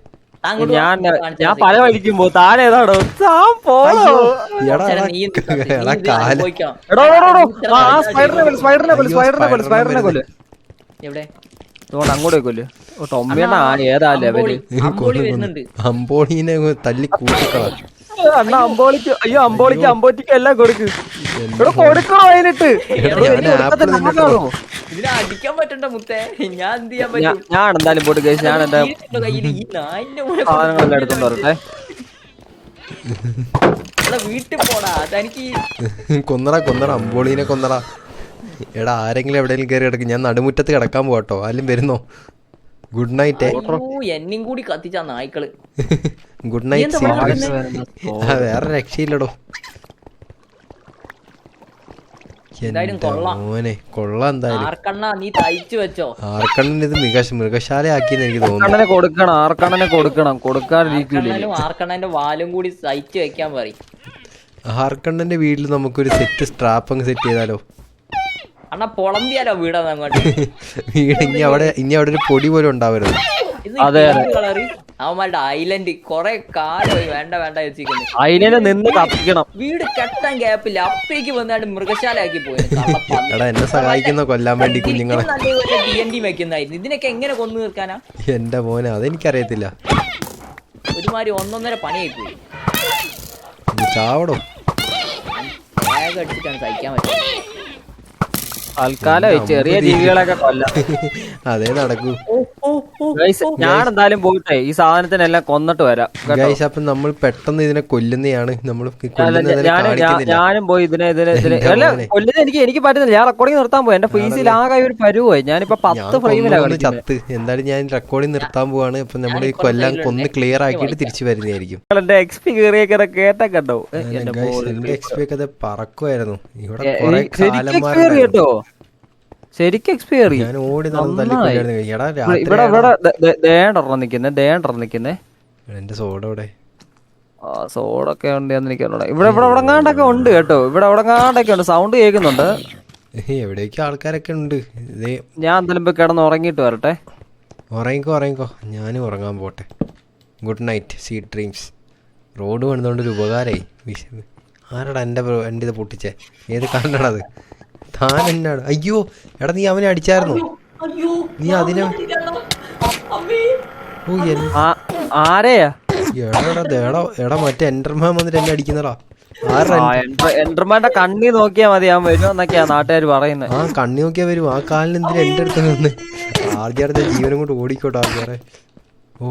ഞാൻ പല വഴിക്കുമ്പോ താനേതാടോ സ്പൈഡറിനെ കൊല്ല്. അങ്ങോട്ടേ കൊല്ല്. ടൊമ്മിയണ്ണ ഏതാ ലെവല്? അമ്പോളീനെ തല്ലി കൂട്ടിക്കളാ. അണ്ണ അമ്പോളിക്ക് അമ്പോറ്റിക്ക് എല്ലാം കൊടുക്ക്. ഇവിടെ കൊടുക്കണോ അതിനിട്ട്? അടിക്കാൻ പറ്റണ്ട മുത്തേ. ഞാൻ എന്ത് ചെയ്യാൻ പറ്റും? ഞാൻ എന്തായാലും പോട്ട് കേസ്. ഞാൻ എന്റെ സാധനങ്ങളെല്ലാം എടുത്തോണ്ട് വരട്ടെ. വീട്ടിൽ പോടാ. തനിക്ക് കൊന്നടാ അമ്പോളീനെ കൊന്നടാ. എടാ ആരെങ്കിലും എവിടെയെങ്കിലും കയറി കിടക്കും. ഞാൻ നടുമുറ്റത്ത് കിടക്കാൻ പോട്ടോ. ആരും വരുന്നോ? Good night. എന്നെയും കൂടി കത്തിച്ചാ നായ്ക്കള്. Good night. വേറെ രക്ഷയില്ലടോ. മോനെ കൊള്ളാം. എന്തായാലും നീ തയ്ച്ചു വെച്ചോ. ആർക്കണ്ണൻ ഇത് മൃഗശാല ആക്കിയെന്ന് എനിക്ക് തോന്നുന്നു. ആർക്കണ്ണനെ കൊടുക്കണം. കൊടുക്കാതിരിക്കൂല. ആർക്കണ്ണന്റെ വാലും കൂടി തയ്ച്ചു വെക്കാൻ പറയും. ആർക്കണ്ണന്റെ വീട്ടിൽ നമുക്കൊരു സെറ്റ് സ്ട്രാപ്പ് അങ്ങ് സെറ്റ് ചെയ്താലോ? അണ്ണാ പൊളമ്പിയാലോ വീടാ അങ്ങോട്ട്. വീട് ഇനി അവിടെ ഒരു പൊടി പോലും ഉണ്ടാവരുത്. അവന്മാരുടെ ഐലൻഡ് കൊറേ കാലമായി വേണ്ട വെച്ചിരിക്കുന്നു. ഐലൻഡ് നിന്ന് കത്തിക്കണം. വീട് കെട്ടാൻ ഗ്യാപ്പില്ല. അപ്പേക്ക് വന്നാണ്ട് മൃഗശാല ആക്കി പോയി. എന്നെ സഹായിക്കുന്ന കൊല്ലാൻ വേണ്ടി കുഞ്ഞുങ്ങളെ TNT വെക്കുന്നതായിരുന്നു. ഇതിനൊക്കെ എങ്ങനെ കൊന്നു തീർക്കാനാ? എന്റെ മോനെ അതെനിക്കറിയത്തില്ല. ഒരുമാതിരി 1.5 പണിയായി പോയി. ചാവടോ. ബാഗ് അടിച്ചിട്ടാണ് സഹിക്കാൻ പറ്റുന്നത്. തൽക്കാലം ചെറിയ ജീവികളൊക്കെ കൊല്ലാം. അതേ നടക്കൂ. ഞാൻ എന്തായാലും പോയിട്ടേ ഈ സാധനത്തിനെല്ലാം കൊന്നിട്ട് വരാം. അപ്പൊ നമ്മൾ പെട്ടെന്ന് ഇതിനെ കൊല്ലുന്നതാണ്. ഞാനും പോയി ഇതിനെ കൊല്ലുന്ന എനിക്ക് പറ്റുന്നില്ല. ഞാൻ റെക്കോർഡിംഗ് നിർത്താൻ പോയി. എന്റെ ഫേസിൽ ആകെ ഒരു പരുവായി. ഞാനിപ്പോ 10 ഫ്രെയിമിലാണ് ചത്ത്. എന്തായാലും ഞാൻ റെക്കോർഡിംഗ് നിർത്താൻ പോവാണ്. അപ്പൊ നമ്മൾ ഈ കൊല്ലം കൊന്ന് ക്ലിയർ ആക്കിയിട്ട് തിരിച്ചു വരുന്നതായിരിക്കും. എന്റെ എക്സ്പി കയറിയൊക്കെ കേട്ടാ കണ്ടോ? എന്റെ എക്സ്പി ഒക്കെ പറക്കുമായിരുന്നു. ഇവിടെ കേട്ടോ ശരിക്കും എക്സ്പയർ. ഞാൻ ഓടി നിക്കുന്നേ. എന്റെ സോഡ ഇവിടെ സോഡൊക്കെ ഉണ്ട്. ഇവിടെ ഉടങ്ങാണ്ടൊക്കെ ഉണ്ട് കേട്ടോ. ഇവിടെ ഉടങ്ങാണ്ടൊക്കെ ഉണ്ട്. സൗണ്ട് കേൾക്കുന്നുണ്ട്. എവിടേക്ക് ആൾക്കാരൊക്കെ ഉണ്ട്. ഞാൻ എന്തായാലും ഇപ്പൊ കിടന്ന് ഉറങ്ങിയിട്ട് വരട്ടെ. ഉറങ്ങിക്കോ. ഞാനും ഉറങ്ങാൻ പോട്ടെ. Good night. Sweet dreams. Road പണിതുകൊണ്ടൊരു ഉപകാരമായി. ആരടാ എൻ്റെ ഇത് പൊട്ടിച്ചേ? ഏത് കണ്ടടത്? താൻ എന്നാണ്? അയ്യോ എടാ നീ അവനെ അടിച്ചായിരുന്നു. നീ അതിനെ ആരെയാ? എടാ മറ്റേ എൻഡർമാൻ വന്നിട്ട് എന്നെ അടിക്കുന്നടാ. എൻഡർമാന്റെ കണ്ണി നോക്കിയാ മതി അവൻ വരുമെന്നൊക്കെയാ നാട്ടുകാർ പറയുന്നത്. ആ കണ്ണി നോക്കിയാ വരും. ആ കാലിന് എന്തിനാ എന്റെ അടുത്ത് നിന്ന്? ആർജിയാരുടെ ജീവനും കൊണ്ട് ഓടിക്കോട്ടെ ആർജിയാറെ. ഓ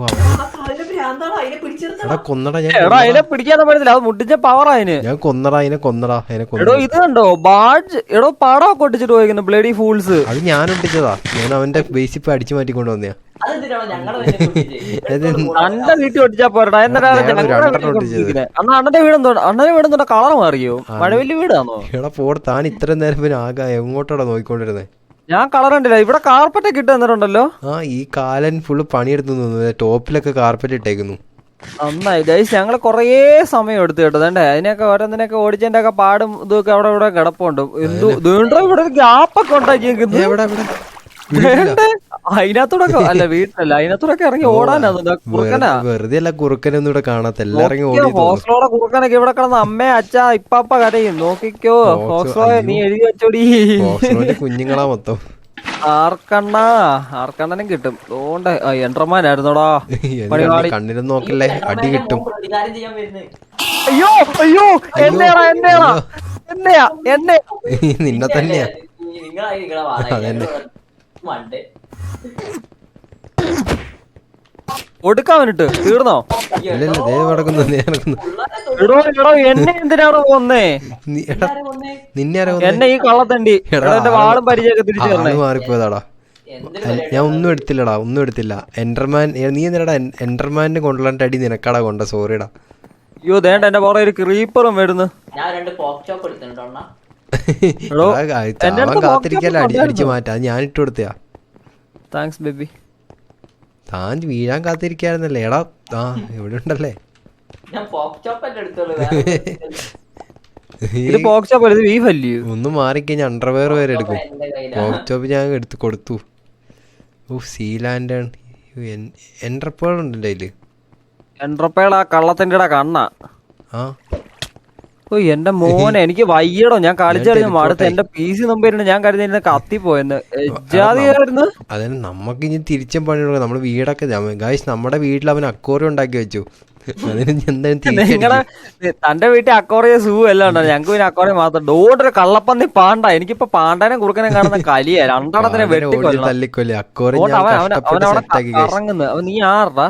എടാ കൊന്നടാ. അതിനെ പിടിക്കാതെ പറ്റത്തില്ല. അത് മുട്ടിച്ച പവർ അതിന്. ഞാൻ കൊന്നടാ അതിനെ. എടോ ഇത് കണ്ടോ ബാഡ്ജ്? എടോ പടമൊക്കെ ഒട്ടിച്ചിട്ട് പോയിക്കുന്നു. Bloody fools. അത് ഞാൻ ഒട്ടിച്ചതാ. ഞാൻ അവന്റെ ബേസിപ്പ് അടിച്ചു മാറ്റിക്കൊണ്ട് വന്നയാ. അന്റെ വീട്ടിൽ ഒട്ടിച്ചാ പോരടാ. അണ്ണന്റെ വീടെന്തോ കളർ മാറിയോ? മഴവല്ലി വീടാണോ? എടാ പോട്. താൻ ഇത്രയും നേരം പിന്നെ ആകെ എങ്ങോട്ടാടാ നോക്കിക്കൊണ്ടിരുന്നേ? ഞാൻ കളർ കണ്ടില്ല. ഇവിടെ കാർപ്പറ്റ് ഒക്കെ ഇട്ട് തന്നിട്ടുണ്ടല്ലോ. ആ ഈ കാലൻ ഫുള്ള് പണിയെടുത്തു തോന്നുന്നു. ടോപ്പിലൊക്കെ കാർപ്പറ്റ് ഇട്ടേക്കുന്നു. നന്നായി ഗൈസ്, ഞങ്ങള് കൊറേ സമയം എടുത്തു കേട്ടോ. അതേണ്ടേ അതിനൊക്കെ ഓരോന്നിനൊക്കെ ഓടിച്ചതിന്റെ ഒക്കെ പാടും ഇതൊക്കെ അവിടെ ഇവിടെ കിടപ്പുണ്ട്. എന്തു ഇവിടെ ഒരു ഗ്യാപ്പൊക്കെ ഉണ്ടാക്കിയേക്കുന്നു. അതിനകത്തൂടെ അല്ല വീട്ടിലല്ല, അതിനകത്തൂടെ ഇറങ്ങി ഓടാനാ കുറുക്കനാ. വെറുതെ അല്ല കുറുക്കനൊന്നും ഇവിടെ കാണാത്തല്ല, ഇറങ്ങി ഓടി. ഫോക്സ്ലോടെ കുറുക്കനൊക്കെ ഇവിടെ കിടന്ന് അമ്മേ അച്ഛ ഇപ്പാപ്പ കരയും. നോക്കിക്കോ ഫോക്സ്ലോ, നീ എഴുതി വെച്ചോടി. കുഞ്ഞുങ്ങളാ മൊത്തം. ആർക്കണ്ണനും കിട്ടും. അതുകൊണ്ട് എൻട്രമാനായിരുന്നോടാ. കണ്ണിനും നോക്കല്ലേ, അടി കിട്ടും. അയ്യോ അയ്യോ എന്നെയാ നിന്നെ തന്നെയാ. അതന്നെ ഒടുക്കാവനിട്ട് തീർന്നോ? ഇല്ലല്ല, ദേ നടക്കുന്നു. എന്നെ എന്തിനാണ് കൊന്നേ? നിന്നെ എന്നെ ഈ കള്ളത്തണ്ടി എന്റെ വാളും പരിചയമൊക്കെ തിരിച്ചു തരണേ. മാറിപ്പോയതാടാ. ഞാൻ ഒന്നും എടുത്തില്ലടാ, ഒന്നും എടുത്തില്ല. എൻഡർമാൻ, നീ എന്തിനാടാ എൻഡർമാനിന് കൊണ്ടുള്ള അടി നിനക്കാടാ കൊണ്ട? സോറിടാ. അയ്യോ ദേണ്ട എന്റെ പുറകെ ഒരു ക്രീപ്പറും വരുന്നു. അവൻ കാത്തിരിക്കല്ല, അടിച്ചു മാറ്റാ. ഞാൻ ഇട്ട് കൊടുത്തയാ. Thanks baby. താൻ വീഴാൻ കാത്തിരിക്കായിരുന്നല്ലേ? എടാ ആ ഇവിടെ ഉണ്ടല്ലേ. ഇത് പോക്ക് ചോപ്പ് അല്ല, ഇത് ബീഫ് അല്ലയോ? ഒന്ന് മാറിക്കഴിഞ്ഞാൽ അണ്ടർവെയർ വരെ എടുക്കും. പോക്ക് ചോപ്പ് ഞാൻ എടുത്ത് കൊടുത്തു. ഓ സീലാൻഡ് എൻട്രപ്പേൾ ഉണ്ടല്ലോ അതില്. എൻട്രപ്പേൾ ആ കള്ളത്തിന്റെ കണ്ണാ. ആ ഓ എന്റെ മോനെ, എനിക്ക് വയ്യടോ. ഞാൻ കളിച്ചറിഞ്ഞ അടുത്ത് എന്റെ PC നമ്പറിന് ഞാൻ കരുതിയിരുന്ന കത്തിപ്പോയെന്ന്. ജാതിയായിരുന്നു. അതന്നെ, നമുക്ക് ഇനി തിരിച്ചും പണി കൊടുക്കാം. നമ്മുടെ വീടൊക്കെ ഗായ്സ്, നമ്മുടെ വീട്ടിൽ അവൻ അക്വേറിയം ഉണ്ടാക്കി വെച്ചു. അതിന് നിങ്ങളെ തന്റെ വീട്ടിൽ അക്വേറിയം സൂ എല്ലാം ഉണ്ടോ? ഞങ്ങൾക്ക് പിന്നെ അക്വേറിയം മാത്രം. ഡോട്ടൊരു കള്ളപ്പന്നി പാണ്ട. എനിക്കിപ്പോ പാണ്ടാനെ കുറുക്കനെ കാണുന്ന കലിയാ. രണ്ടെണ്ണത്തിനെ തല്ലിക്കൊല്ലേ അക്വേറിയം ഇറങ്ങുന്നു. അവൻ നീ ആറാ?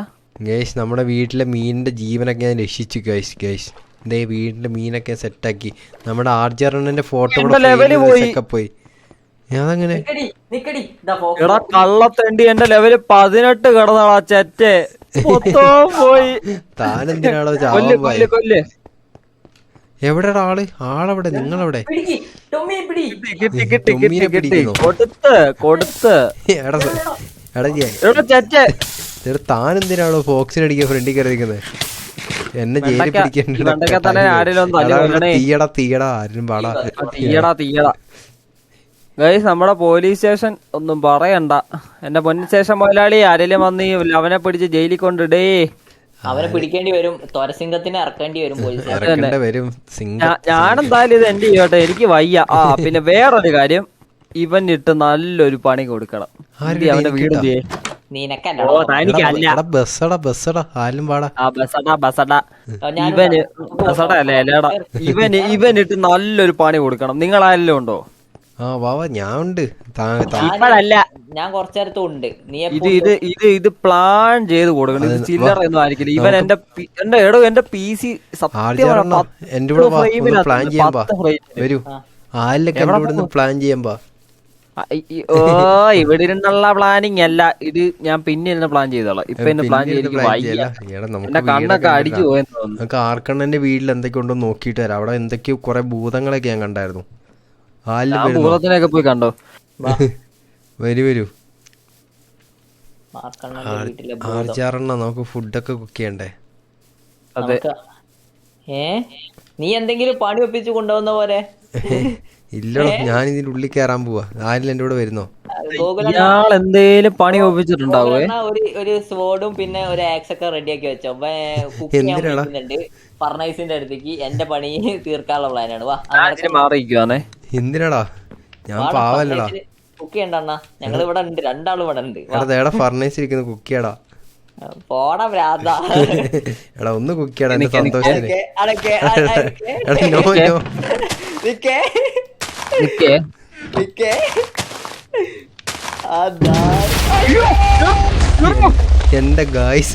ഗൈസ്, നമ്മുടെ വീട്ടിലെ മീനിന്റെ ജീവനൊക്കെ ഞാൻ രക്ഷിച്ചു ഗൈസ്. ഗൈസ് ഇതേ വീടിന്റെ മീനൊക്കെ സെറ്റാക്കി. നമ്മുടെ ആർജറിന്റെ ഫോട്ടോ പോയി. അതങ്ങനെ എടാ കള്ളത്തണ്ടി, എന്റെ ലെവല് 18 കിടന്നാളാ ചെറ്റേ. പോയി. താനെന്തിനാണോ കൊല്ല്. എവിടെടാ ആള്? ആളെവിടെ? നിങ്ങളെവിടെ? കൊടുത്ത് താനെന്തിനാണോ ഫോക്സിനടിക്കാൻ ഫ്രണ്ടിൽ കയറിയിരിക്കുന്നത്? എന്നെ ജയിലിൽ തീയടാ ആരും പാടാ. ഗൈസ്, നമ്മുടെ പോലീസ് സ്റ്റേഷൻ ഒന്നും പറയണ്ട. എന്റെ പൊന്നു സ്റ്റേഷൻ മുതലാളി ആരെങ്കിലും വന്ന് അവനെ പിടിച്ച് ജയിലിൽ കൊണ്ടിടേ. അവനെ പിടിക്കേണ്ടി വരും, തൊരസിംഗത്തിനെ ഇറക്കേണ്ടി വരും. ഞാനെന്തായാലും ഇത് എന്റെ ചെയ്യോട്ടെ, എനിക്ക് വയ്യ. പിന്നെ വേറൊരു കാര്യം, ഇവനിട്ട് നല്ലൊരു പണി കൊടുക്കണം. അവന്റെ വീട് ഇവനിട്ട് നല്ലൊരു പണി കൊടുക്കണം. നിങ്ങളാരെല്ലാം ഉണ്ടോ? ഞാൻ ഉണ്ട്. ഇപ്പഴല്ല, ഞാൻ കുറച്ചേരത്തും ഉണ്ട്. ഇത് പ്ലാൻ ചെയ്ത് കൊടുക്കണം. ഇത് ചില്ലറ ഒന്നും ആയിരിക്കില്ല. ഇവൻ എന്റെ PC പ്ലാൻ ചെയ്യാൻ. ഓ ഇവിടെ ഇരുന്നുള്ള പ്ലാനിങ് അല്ല ഇത്, ഞാൻ പിന്നെ ഇരുന്ന് പ്ലാൻ ചെയ്തോളാം. ഇപ്പൊ എന്നെ പ്ലാൻ ചെയ്തിരിക്കും. കണ്ണൊക്കെ അടിച്ചു പോയെന്ന് തോന്നുന്നു. നമുക്ക് ആർക്കണ്ണന്റെ വീട്ടിൽ എന്തൊക്കെ ഉണ്ടോ നോക്കിയിട്ട് വരാം. അവിടെ എന്തൊക്കെയോ കുറെ ഭൂതങ്ങളൊക്കെ ഞാൻ കണ്ടായിരുന്നു. ഭൂതത്തിനൊക്കെ പോയി കണ്ടോ? വരൂ ആർജാറെണ്ണ, നമുക്ക് ഫുഡൊക്കെ കുക്ക് ചെയ്യണ്ടേ? അതെ. നീ എന്തെങ്കിലും പണി ഒപ്പിച്ചു കൊണ്ടുപോകുന്ന പോലെ. ഇല്ലടോ, ഞാൻ ഇതിന്റെ ഉള്ളിൽ കയറാൻ പോവാ. ആരും എന്റെ കൂടെ വരുന്നോ? ഇയാൾ എന്തേലും പണി ഒപ്പിച്ചിട്ടുണ്ടാവേ. ഒരു സ്വോർഡും പിന്നെ ഒരു ആക്സ് ഒക്കെ റെഡിയാക്കി വെച്ചോ. ഫർണൈസിന്റെ അടുത്തേക്ക് എന്റെ പണി തീർക്കാനുള്ള പ്ലാനാണ്. മാറിയിരിക്കുവാണേ. എന്തിനാടാ? ഞാൻ പാവല്ലടാ. കുക്ക് ചെയ്യണ്ട, ഞങ്ങൾ ഇവിടെ ഉണ്ട്, രണ്ടാളും ഇവിടെ ഉണ്ട്. ഫർണൈസ് ഇരിക്കുന്നു, കുക്ക് ചെയ്യടാ. പോടാ ഭ്രാന്ത. എടാ ഒന്ന് കുക്ക് ചെയ്യടാ എന്റെ സന്തോഷത്തിന്. എന്റെ ഗായ്സ്, എന്റെ ഗായ്സ്,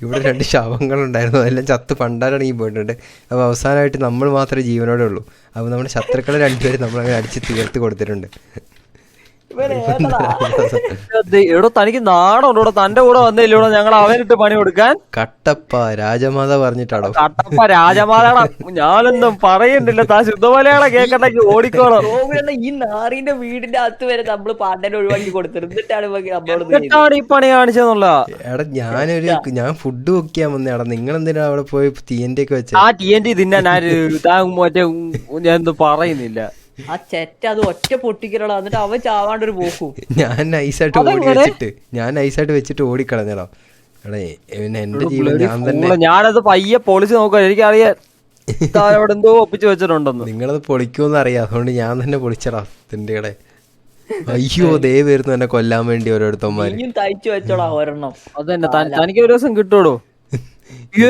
ഇവിടെ 2 ശവങ്ങളുണ്ടായിരുന്നു. അതെല്ലാം ചത്ത് പണ്ടാരടങ്ങി പോയിട്ടുണ്ട്. അപ്പൊ അവസാനമായിട്ട് നമ്മൾ മാത്രമേ ജീവനോടെ ഉള്ളൂ. അപ്പൊ നമ്മുടെ ശത്രുക്കളെ 2 പേര് നമ്മളങ്ങനെ അടിച്ച് തീർത്ത് കൊടുത്തിട്ടുണ്ട്. എടോ തനിക്ക് നാണുണ്ടോ? തന്റെ കൂടെ വന്നില്ലൂടോ ഞങ്ങൾ അവനിട്ട് പണി കൊടുക്കാൻ? കട്ടപ്പ രാജമാത പറഞ്ഞിട്ടാണോ? കട്ടപ്പ രാജമാലയുടെ ഞാനൊന്നും പറയുന്നില്ല. താ ശുദ്ധമലയാളം കേക്കണ്ടെങ്കിൽ ഓടിക്കോളാം. ഈ നാറിന്റെ വീടിന്റെ അകത്ത് വരെ നമ്മള് പാട്ടനെ ഒഴിവാക്കി കൊടുത്തിരുന്നിട്ടാണ് എന്നിട്ടാണ് ഈ പണി കാണിച്ചെന്നുള്ള. എടാ ഞാൻ ഫുഡ് കുക്ക് ചെയ്യാൻ വന്നേടാ, നിങ്ങൾ എന്തിനാ അവിടെ പോയി TNT ഒക്കെ വെച്ച? ആ TNT തിന്നാൻ മറ്റേ ഞാൻ എന്ത് പറയുന്നില്ല. ആ ചെറ്റ അത് ഒറ്റ പൊട്ടിക്കലടാ, എന്നിട്ട് അവൻ ചാവാണ്ടൊരു പോക്കും. ഞാൻ നൈസായിട്ട് വെച്ചിട്ട് ഓടിക്കളഞ്ഞടാ. എടാ എന്റെ ജീവൻ ഞാൻ തന്നെ. ഞാനത് പയ്യെ പൊളിച്ച് നോക്കാം. എനിക്കറിയാം അവിടെ എന്തോ ഒപ്പിച്ച് വെച്ചിട്ടുണ്ടെന്ന്. നിങ്ങളത് പൊളിക്കുമെന്ന് അറിയാം, അതുകൊണ്ട് ഞാൻ തന്നെ പൊളിച്ചടാ തിണ്ടികളെ. അയ്യോ ദേ വരുന്നു എന്നെ കൊല്ലാൻ വേണ്ടി ഓരോരുത്തന്മാര്. തയ്ച്ചു വെച്ചോടാ ഒരെണ്ണം. അതന്നെ തനിക്ക് ഒരു ദിവസം കിട്ടൂടോ.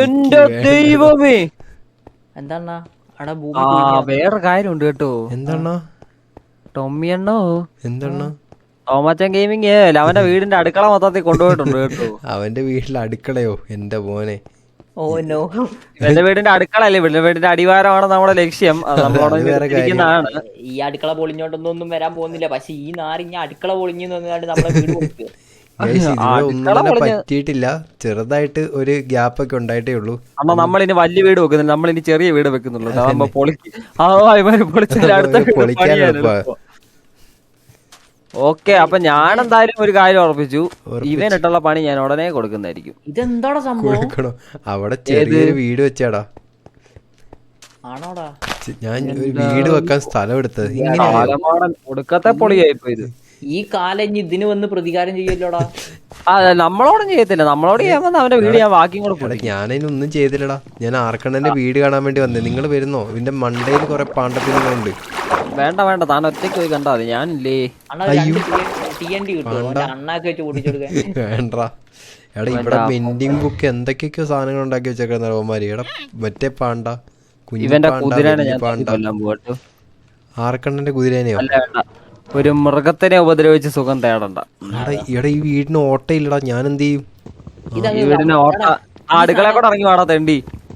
എന്റെ ദൈവമേ. എന്താ വേറെ കാര്യമുണ്ട് കേട്ടോ. എന്താണോ ടൊമ്മിയണ്ണോ? എന്താണോ ടോമച്ചൻ ഗെയിമിങ് അവന്റെ വീടിന്റെ അടുക്കള മൊത്തത്തിൽ കൊണ്ടുപോയിട്ടുണ്ട് കേട്ടോ. അവന്റെ വീട്ടിലെ അടുക്കളയോ? എന്റെ മോനെ, ഓ നോ. എന്റെ വീടിന്റെ അടുക്കള അല്ലേ, ഇവന്റെ വീടിന്റെ അടിവാരമാണ് നമ്മുടെ ലക്ഷ്യം. അത് നമ്മളോട് ഈ അടുക്കള പൊളിഞ്ഞോണ്ടൊന്നും വരാൻ പോകുന്നില്ല. പക്ഷെ ഈ നാറിഞ്ഞ അടുക്കള പൊളിഞ്ഞു നമ്മുടെ വീട് പൊളിക്കുക. ഒന്നും പറ്റിയിട്ടില്ല, ചെറുതായിട്ട് ഒരു ഗ്യാപ്പ് ഒക്കെ ഉണ്ടായിട്ടേ ഉള്ളൂ. അമ്മ നമ്മളിനി വലിയ വീട് വെക്കുന്നില്ല, നമ്മളിനി ചെറിയ വീട് വെക്കുന്നുള്ളൂ. ഓക്കെ, അപ്പൊ ഞാൻ എന്തായാലും ഒരു കാര്യം ഉറപ്പിച്ചു, ഇവനിട്ടുള്ള പണി ഞാൻ ഉടനെ കൊടുക്കുന്നതായിരിക്കും. ഇതെന്താടാ സംഭവം? അവിടെ ചെറിയൊരു വീട് വെച്ചാടാ. ആണോടാ? ഞാൻ ഒരു വീട് വെക്കാൻ സ്ഥലം എടുത്തത്. ഒടുക്കത്തെ പൊളിയായിപ്പോ ഇത്. ഈ കാലം ഇതിന് വന്ന് പ്രതികാരം ചെയ്യല്ലോടാ. നമ്മളോടും ചെയ്യത്തില്ല, നമ്മളോട് ചെയ്യാൻ വന്ന അവന്റെ വീട് ഞാൻ വാക്കിയും കൂടെ പൊളിക്കും. ഞാനതിനൊന്നും ചെയ്തില്ലടാ, ഞാൻ ആർക്കണ്ണന്റെ വീട് കാണാൻ വേണ്ടി വന്നേ. നിങ്ങൾ വരുന്നോ? ഇതിന്റെ മണ്ടയിൽ കുറെ പാണ്ടത്തിനുണ്ട്. വേണ്ട വേണ്ട, താൻ ഒറ്റയ്ക്ക് പോയി കണ്ടാ മതി, ഞാനില്ലേ. വേണ്ട എടാ, ഇവിടെ പെൻഡിങ് ബുക്ക് എന്തൊക്കെയൊക്കെയോ സാധനങ്ങൾ ഉണ്ടാക്കി വെച്ചേക്കുന്ന റോമാരി. എടാ മറ്റേ പാണ്ട, ഇവന്റെ കുതിരനെ ഞാൻ കൊല്ലാൻ പോകട്ടോ. ആർക്കണ്ണന്റെ കുതിരേനെയോ? ഒരു മൃഗത്തിനെ ഉപദ്രവിച്ച് സുഖം തേടണ്ട. എടാ ഈ വീടിന് ഓട്ടയില്ലടാ, ഞാൻ എന്ത് ചെയ്യും? വീടിന് ഓട്ട അടുക്കള കൂടെ ഇറങ്ങി വാടാ തെണ്ടി.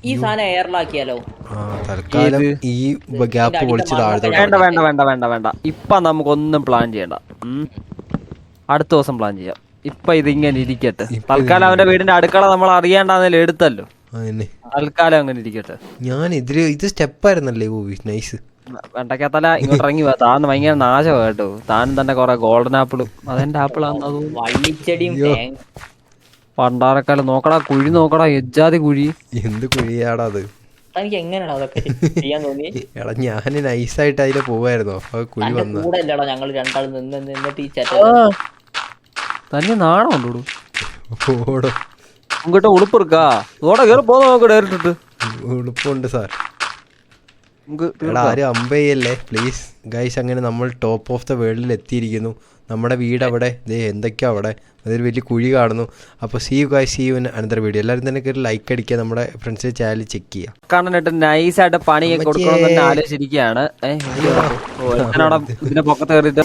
ഈ സാധനം എയറിലാക്കിയാലോ? തൽക്കാലം ഈ ഗ്യാപ്പ് പൊളിച്ച് താഴ്ത്തോട്ട്. വേണ്ട വേണ്ട വേണ്ട വേണ്ട വേണ്ട, ഇപ്പൊ നമുക്കൊന്നും പ്ലാൻ ചെയ്യണ്ട. അടുത്ത ദിവസം പ്ലാൻ ചെയ്യാം. ഇപ്പൊ ഇതിങ്ങനെ ഇരിക്കട്ടെ. തൽക്കാലം അവന്റെ വീടിന്റെ അടുക്കള നമ്മൾ അറിയാണ്ടെന്നല്ലേ എടുത്തല്ലോ, തൽക്കാലം അങ്ങനെ ഇരിക്കട്ടെ. ഞാൻ ഇത് സ്റ്റെപ്പായിരുന്നല്ലേ? ഓ നൈസ്. വെണ്ടക്കത്തല ഇങ്ങോട്ട് ഇറങ്ങി പോവാ. താൻ ഭയങ്കര നാശമാ കേട്ടോ. താനും തന്നെ കൊറേ ഗോൾഡൻ ആപ്പിളും. അതെന്റെ ആപ്പിളാന്ന് വള്ളിച്ചെടിയും പണ്ടാരക്കാലം. നോക്കടാ കുഴി, നോക്കടാ എജ്ജാതി കുഴി. എന്ത് കുഴിയാടാ അത്? എനിക്ക് എങ്ങനെയാണോ അതൊക്കെ ചെയ്യാൻ തോന്നി? എടാ ഞാൻ നൈസായിട്ട് അതിലെ പോവായിരുന്നോ, കുഴി വന്ന കൂടെയല്ലടാ ഞങ്ങൾ രണ്ടാൾ നിന്നിട്ട് ഈ ചേട്ട തന്നെ നാണമുണ്ടോ? ഓടോ ഇങ്ങോട്ട് ഉളുപ്പെടുക്കാ. ഓടെ കേറി പോന്നോ നോക്ക് ഡയറക്റ്റ്. ഉളുപ്പുണ്ട് സാർ. എടാ ആരും അമ്പയല്ലേ പ്ലീസ് ഗൈസ്. അങ്ങനെ നമ്മൾ ടോപ്പ് ഓഫ് ദ വേൾഡിൽ എത്തിയിരിക്കുന്നു. നമ്മുടെ വീട് അവിടെ എന്തൊക്കെയാ അവിടെ അതൊരു വലിയ കുഴി കാണുന്നു. അപ്പോൾ see you guys, see you in another video. എല്ലാവരും തന്നെ കയറി ലൈക്ക് അടിക്കുക, നമ്മുടെ ഫ്രണ്ട്സിന്റെ ചാനൽ ചെക്ക് ചെയ്യുക. കാണാനായിട്ട് നൈസായിട്ട് പണിയൊക്കെ കൊടുക്കണം തന്നെ ആലോചിച്ചിരിക്കുകയാണ്. ഇതിന്റെ പൊക്കത്ത് കയറിയിട്ട്